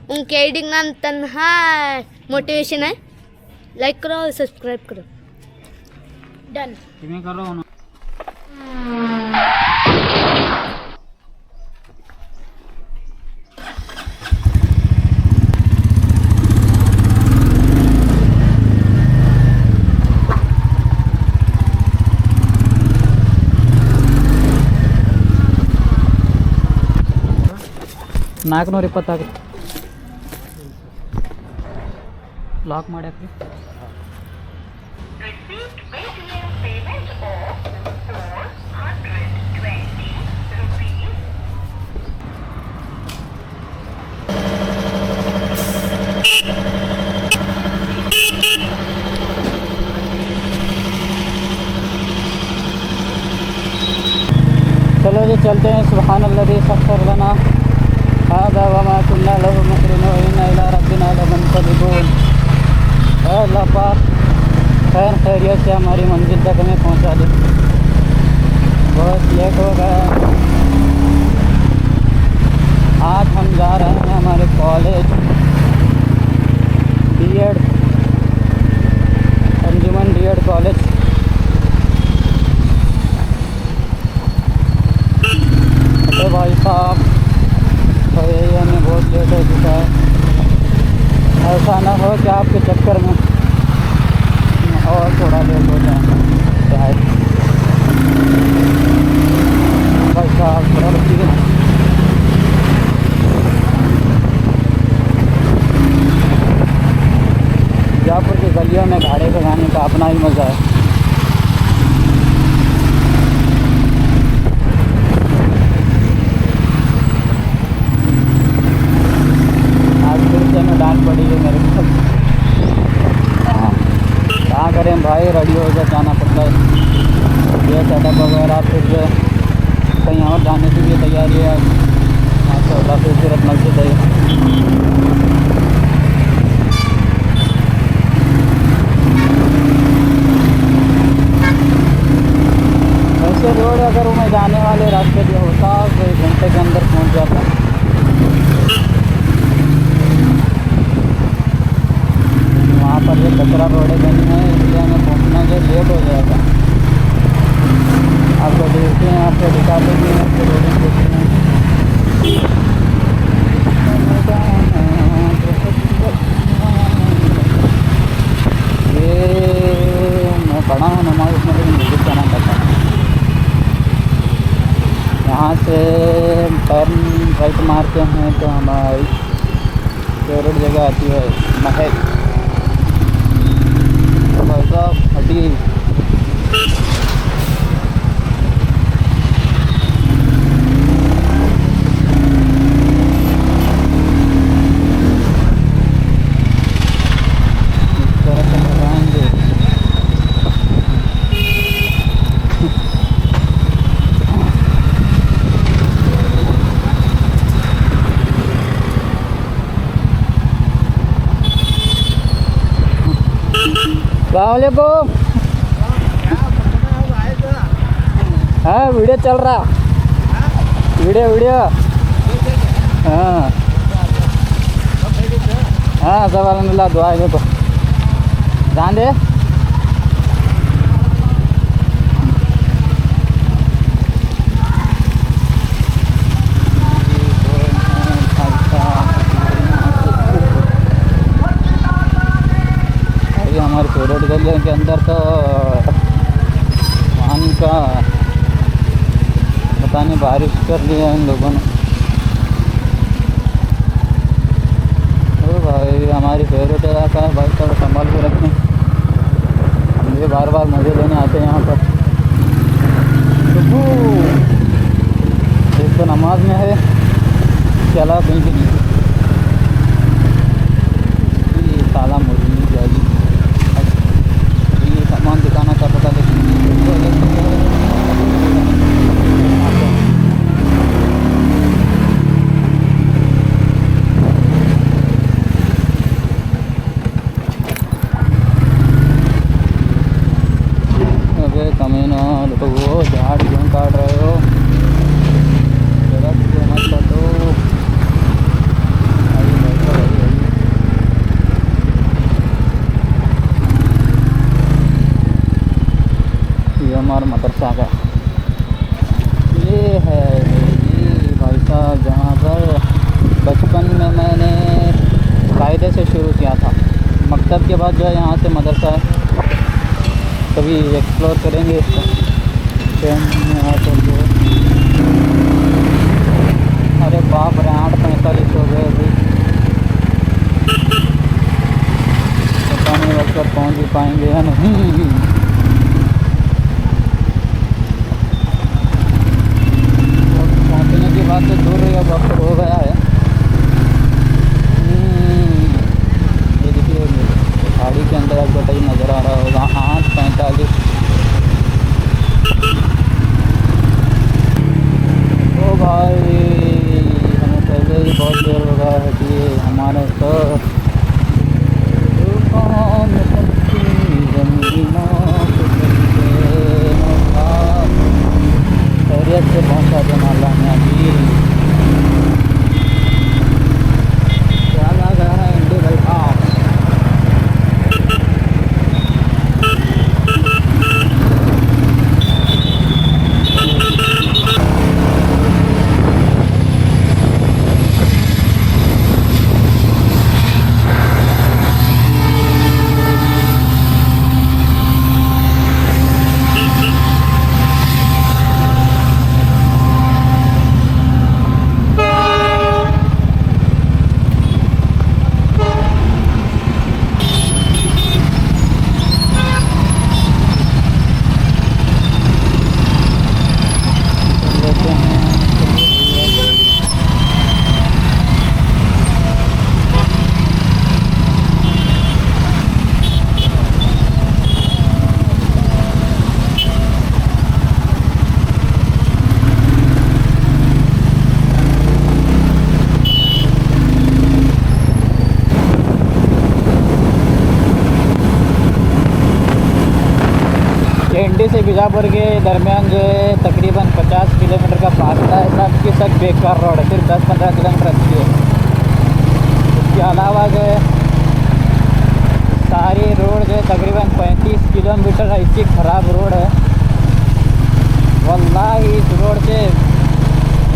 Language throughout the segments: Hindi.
उनके एडिंग नाम तन्हा मोटिवेशन है। लाइक करो और सब्सक्राइब करो। डन तुम्हें कर रहा हूँ ನಾಲ್ಕುನೂರ 20 ಆಗುತ್ತೆ ಲಾಕ್ ಮಾಡಿ ಹಾಕಿ चलो जी चलते हैं। सुब्हानल्लाज़ी सख्खर लना हादा वमा कुन्ना लहु मुक़रिनीन व इन्ना इला रब्बिना लमुनक़लिबून। अल्लाह पाक खैर खैरियत से हमारी मंजिल तक हमें पहुंचा दे। बहुत लेट हो गया। आज हम जा रहे हैं हमारे कॉलेज बीएड अंजुमन बीएड कॉलेज। तो भाई साहब तो यही हमें बहुत लेट हो चुका है। ऐसा ना हो कि आपके चक्कर में और थोड़ा लेट हो जाए। भाई साहब थोड़ा बच्ची है। जयपुर की गलियों में गाड़ी भगाने का अपना ही मज़ा है। डांट पड़ी है मेरे को। क्या करें भाई, रेडी हो कर जाना पड़ता है। ये सेटअप वगैरह फिर कहीं और जाने की भी तैयारी है। माशाअल्लाह खूबसूरत मस्जिद है। वैसे रोड अगर मैं जाने वाले रास्ते जो होता तो 1 घंटे के अंदर पहुंच जाता। वहाँ पर ये कचरा रोडें बनी है इसलिए हमें पहुँचना जो लेट हो जाएगा। आपको देखते हैं, आपको दिखाते भी हैं, आपको रोडें देखते हैं। ये मैं पढ़ा हूँ नमाज उसमें, लेकिन म्यूजिक का नाम पता है। यहाँ से टर्न राइट मारते हैं तो हमारी फेवरेट जगह आती है महल। हटी अस्सलामुअलैकुम। हाँ वीडियो चल रहा, वीडियो हाँ हाँ सब अल्हम्दुलिल्लाह दुआ है। तो ध्यान दे। हमारे फेवरेट गलियों के अंदर तो पानी का पता नहीं बारिश कर लिया इन लोगों ने। तो भाई हमारी फेवरेट इलाका है भाई, थोड़ा संभाल के रखें। हम भी बार बार मज़े लेने आते हैं यहाँ पर। एक तो नमाज में है, चला कहीं की नहीं ताला मुर्गी जाएगी। ये सामान दिखाना का पता लेकिन कमीना वो झाड़ क्यों काट रहे हो, दरख्त क्यों मत काटो। कायदे से शुरू किया था। मकतब के बाद जो है यहाँ से मदरसा है, कभी एक्सप्लोर करेंगे इसको। यहाँ पर जो है, अरे बाप रे 8:45 हो गए अभी, पता नहीं वक्त पर पहुँच भी पाएंगे या नहीं। पहुँचने की बात तो दूर रही, अब वक्त हो गया है। ये देखिए गाड़ी के अंदर आपको टाइम नज़र आ रहा होगा 8:45। ओ भाई हमें पहले ही बहुत देर हो गया है कि हमारे तो खैरियत से पहुँचा देना अल्लाह ने। अभी क्या लगा है इंडी भाई का। इंडी से बीजापुर के दरमियान जो है तकरीबन 50 किलोमीटर का फासला है। सब की सब बेकार रोड है, सिर्फ 10-15 किलोमीटर अच्छी है। उसके अलावा जो है सारी रोड जो है तकरीबन 35 किलोमीटर ऐसी ख़राब रोड है। वल्लाही इस रोड से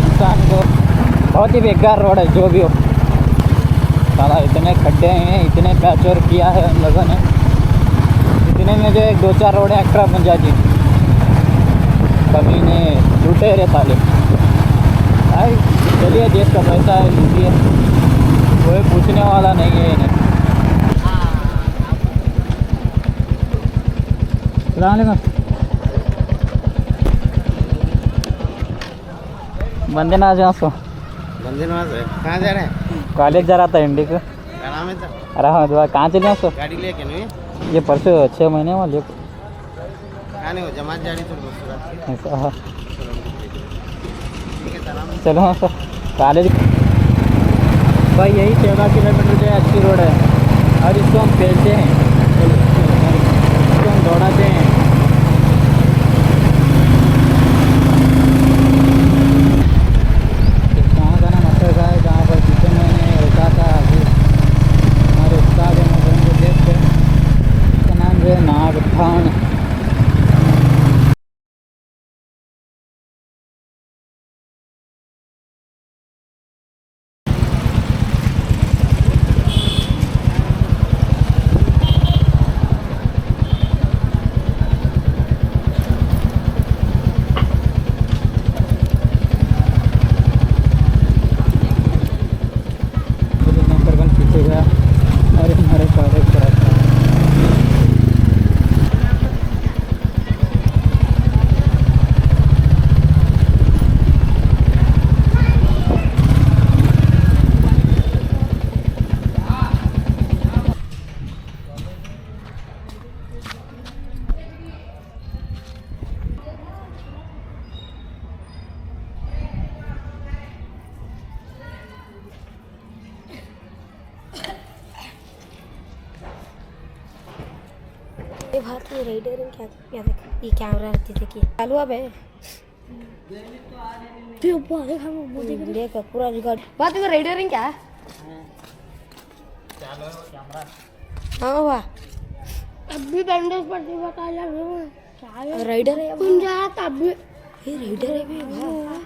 इंसान को बहुत ही बेकार रोड है जो भी हो। साला इतने खड्डे हैं, इतने पैच वर्क किया है उन लोगों ने, इतने में जो एक 2-4 रोड एक्स्ट्रा बन जाती। कभी ने लूटे रे साले। भाई चलिए देश का पैसा है, लूटिए, कोई पूछने वाला नहीं है इन्हें। बंदे ना जाओ सो बंदे नवाज है। कहाँ जा रहे हैं? कॉलेज जा रहा था इंडी को। क्या नाम है सर? अरे हाँ दुआ कहाँ चले सो? गाड़ी लेके नहीं ये परसों 6 महीने वाले कहाँ नहीं हो जमात जा रही तो ऐसा। हाँ ठीक है सर। चलो हाँ सर कॉलेज भाई यही 14 किलोमीटर जो है अच्छी रोड है और इसको हम पेलते हैं, इसको हम दौड़ाते हैं। कहाँ का नाम अच्छा है जहाँ पर पिछले महीने रुका था अभी हमारे उस्ताद हैं उनको देखते, उसका नाम जो है नागठान। अरे हमारे कॉलेज का ये बात ये राइडर क्या या देख ये कैमरा रहती थी कि चालू अब है देख पूरा रिकॉर्ड बात में राइडरिंग क्या है? हाँ वाह अब भी बैंडेज पर भी बता यार राइडर है कौन जा तब भी ये राइडर है भी वाह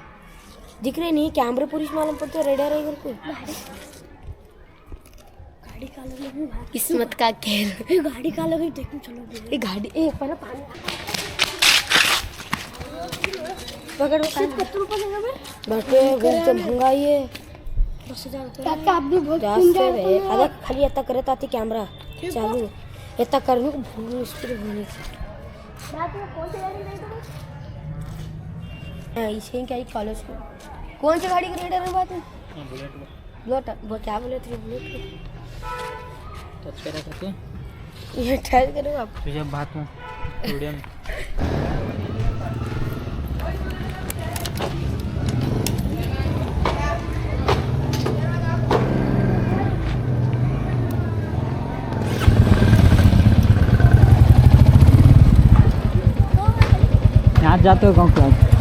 दिख रहे नहीं कैमरे पुलिस मालूम पड़ते राइडर है इधर कोई गाड़ी का लगे भी भाई किस्मत का खेल। ये गाड़ी का लगे देखो चलो ये गाड़ी ए पहले पानी पकड़ कितने रुपए लेगा मैं बैठे बहुत महंगा ये 10,000 रुपए काका आप भी बहुत जास्त सुंदर रे अरे खाली आता करत आती कॅमेरा चालू येता करनु भूल स्पीड होने बात में कौन सी गाड़ी नहीं तो इसे क्या कॉलेज में कौन सी गाड़ी का रेट है बात बुलेट वो क्या बोले थे बुलेट टच करा करके ये ठहर करो आप तुझे बात हूँ वीडियो में यहाँ जाते हो गाँव के